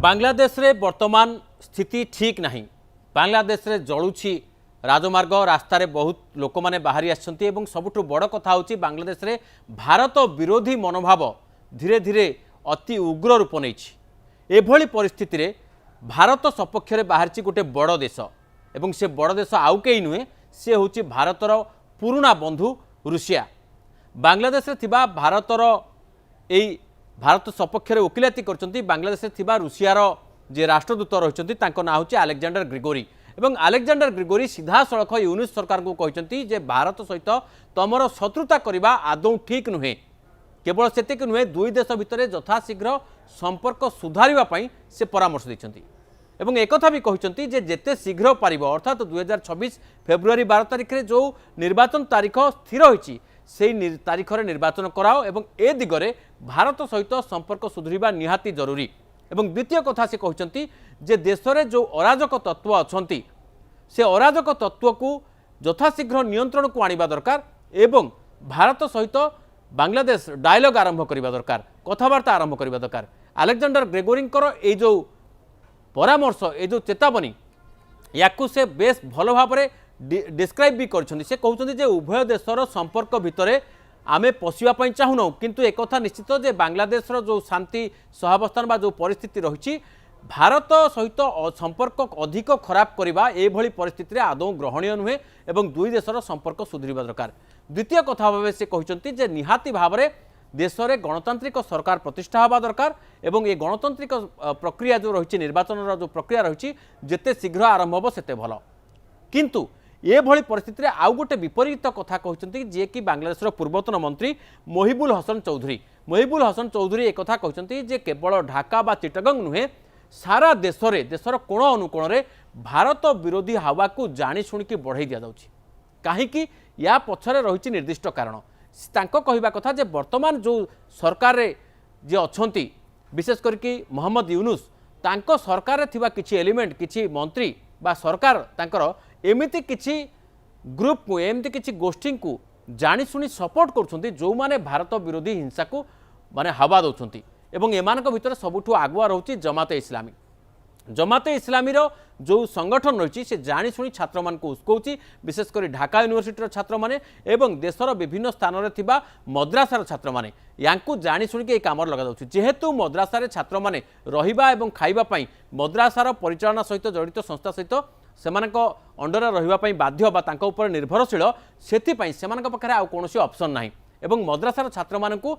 बांग्लादेश रे वर्तमान स्थिति ठीक नहीं। बांग्लादेश रे जलुछि राजमार्ग रास्तार बहुत लोक मैंने बाहरी आछंती सबुठ बड़ कथा होची बांग्लादेश रे भारत विरोधी मनोभाव धीरे धीरे अति उग्र रूप नहीं। एभली परिस्थिति रे भारत सपक्ष रे बाहरी गोटे बड़ देश एवं से बड़ देश आउ कई नुहे से होची भारतर पुराना बंधु रूसिया। बांग्लादेश रे थिबा भारतर एई भारत सपक्ष में वकिलाती करछंती बांग्लादेश थिबा रूसियार जे राष्ट्रदूत रहिछंती तांको ना होची अलेक्जेंडर ग्रिगोरी एवं अलेक्जेंडर ग्रिगोरी सीधा सड़क यूनिस सरकार को कहते जे भारत सहित तमर शत्रुता करने आदौ ठीक नुहे। केवल सेतिक नुहे दुई देश भितर यथाशीघ्र संपर्क सुधारिबा से परामर्श देछंती एवं एकथा भी कहते जे जेते शीघ्र पारिब अर्थात 2026 फेब्रुआरी 12 तारिख रे जो निर्वाचन तारीख स्थिर होईची से तारीख रे निर्वाचन कराओ एवं ए दिगरे भारत सहित संपर्क सुधरिबा निहाती जरूरी। एवं द्वितीय कथा से कहते जे देश में जो अराजक तत्व अछंती से अराजक तत्व को यथाशीघ्र नियंत्रण को आनिबा दरकार एवं भारत सहित बांग्लादेश डायलॉग आरंभ करबा दरकार, कथबार्ता आरंभ करबा दरकार। अलेक्जेंडर ग्रेगोरींकर ए जो परामर्श ए जो चेतावनी याकू से बेस भल भाव डिस्क्राइब भी करछंती। से कहउछंती जे उभय देशर संपर्क भितरे आमे पशिबा चाहूना किंतु एक कथा निश्चित जे बांग्लादेश जो शांति सहावस्थान बा जो परिस्थिति रही भारत सहित संपर्क अधिक खराब करबा एभली परिस्थिति रे आदौ ग्रहणीय नुहे एवं दुई देशर संपर्क सुधरिबा दरकार। द्वितीय कथा भाव से कहते जे निहाती भाव में देश में गणतांत्रिक सरकार प्रतिष्ठा हवा दरकार एवं ये गणतांत्रिक प्रक्रिया जो रही निर्वाचन जो प्रक्रिया रही जिते शीघ्र आरंभ हम सेते भल। किंतु ये भली परिस्थिति रे आउ गोटे विपरीत कथा कहते जे कि बांग्लादेश पूर्वतन मंत्री मोहिबुल हसन चौधरी एक कथा कहते जे केवल ढाका बा चिटगंग नुहे सारा देशर कोण अनुकोण रे भारत विरोधी हावा को जानी शुणिकी बढ़ाई दि जाउछि। काहेकि या पछरे रही निर्दिष्ट कारण तांको कहिबा कथा जे वर्तमान जो सरकार रे जे अछंती विशेष करके मोहम्मद यूनुस तांको सरकार रे थिबा किछि एलिमेंट किछि मंत्री बा सरकार तांकर एमिति किछि ग्रुप को एमिति किछि गोष्ठी को जानी शुणी सपोर्ट करुछंती जो माने भारत विरोधी हिंसा को माने हवा दउछंती एवं एमानक भितर सबुठु आगुआ रहुछि जमाते इस्लामी। जमाते इस्लामी रो जो संगठन रही से जानी शुणी छात्र मान को उस्कौची विशेष कर ढाका यूनिवर्सिटी छात्र माने एवं देशर विभिन्न स्थान में थिबा मद्रासार छात्र माने यांकु जानी शुणी ए काम लगा जाउछि। जेहेतु मद्रासार छात्र माने रहिबा एवं खाइबा पई मद्रासार परिचालना सहित जड़ित संस्था सहित सेमानक अंडर रहिबा पई बाध्य बा तांका उपर निर्भरशील सेथिपई सेमानक पाखरे आ कोनोसी ऑप्शन नाही एवं मद्रासार छात्र मानकु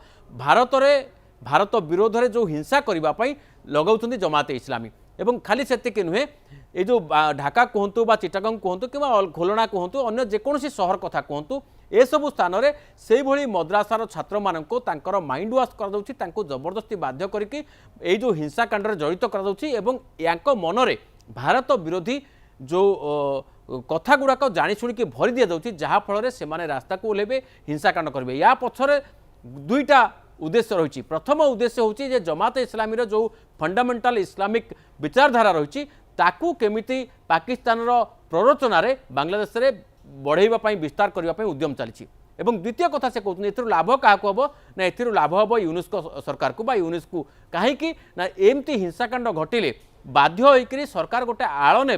भारत विरोध में जो हिंसा करने लगाउछंती जमाते इस्लामी एवं खाली सेतिक नुहे ये जो ढाका कहतु बा चिटागंग कहतु कि खोलना कहतु अन्य जेकोसी सहर कथा कहतु ए सबु स्थान में से भली मद्रासार छात्र मानक तांकर माइंड वाश कर जबरदस्ती बाध्य करके ये जो हिंसाकांड में जड़ित कर मनरे भारत विरोधी जो कथा गुड़ाक जानी शुणिकी भरी दि जाउछि जहाँफल से रास्ता को ओह्लेबे हिंसाकांड करेंगे। या पछरे दुईटा उद्देश्य रही। प्रथम उद्देश्य हूँ जे जमाते इस्लामी जो फंडामेंटाल इस्लामिक विचारधारा रही ताकू केमिति पाकिस्तान प्ररोचना रे बांग्लादेश रे बढ़ाइबा विस्तार करने उद्यम चली। द्वितीय कथा से कहते एथि लाभ क्या हम ना एथि लाभ हम यूनेस्को सरकार को यूनिस को कहीं ना एमती हिंसाकांड घटिले बाध्य होकर सरकार गोटे आड़ ने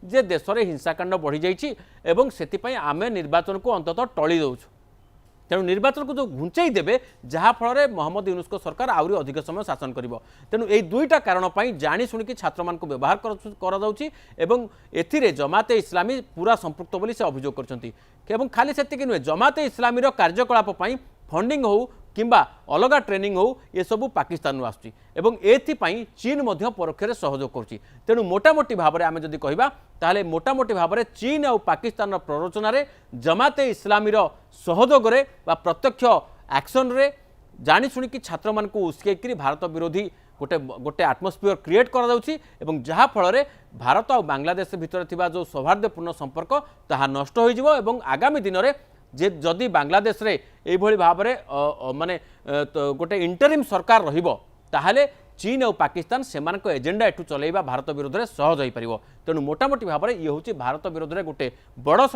जे देश में हिंसाकांड बढ़ी जाइए से आम निर्वाचन को अंततः टली दौचु। तेणु निर्वाचन को जो घुंचाई देवे जहाँफल मोहम्मद यूनुस को सरकार आहरी अधिक समय शासन करिबो। तेणु ये दुईटा कारण जानी शुणिकी छात्र मान को व्यवहार कर जमाते इस्लामी पूरा संपृक्त बोली से अभियोग करछंती। खाली सेतिक नुहे जमाते इस्लामी कार्यकलाप फंडिंग हो किंबा अलग ट्रेनिंग हो ये सब पाकिस्तान आसुची एवं एथिपाई चीन मध्य परोक्ष सहयोग करुच्ची। तेणु मोटामोटी भाव में आम जदि कहबा ताहले मोटामोटी भाव में चीन और पाकिस्तान प्ररोचना रे जमाते इस्लामी सहयोग रे बा प्रत्यक्ष एक्शन रे जानी शुणिकी छात्र मान को उस्कैकरी भारत विरोधी गोटे गोटे आटमोस्फियर क्रिएट कर जहाँ फल भारत और बांग्लादेश भितर थिबा जो सौहार्दपूर्ण संपर्क ताहा नष्ट हो जिवो एवं आगामी दिन में जे जदि बांग्लादेश रे ए भली भाव में माने गोटे इंटरिम सरकार रहिबो ताहले चीन और पाकिस्तान सेमानक एजेंडा एठू चलेबा भारत विरोध में सहज हो पारिबो। तेणु मोटामोटी भाव में ये हूँ भारत विरोध में गोटे बड़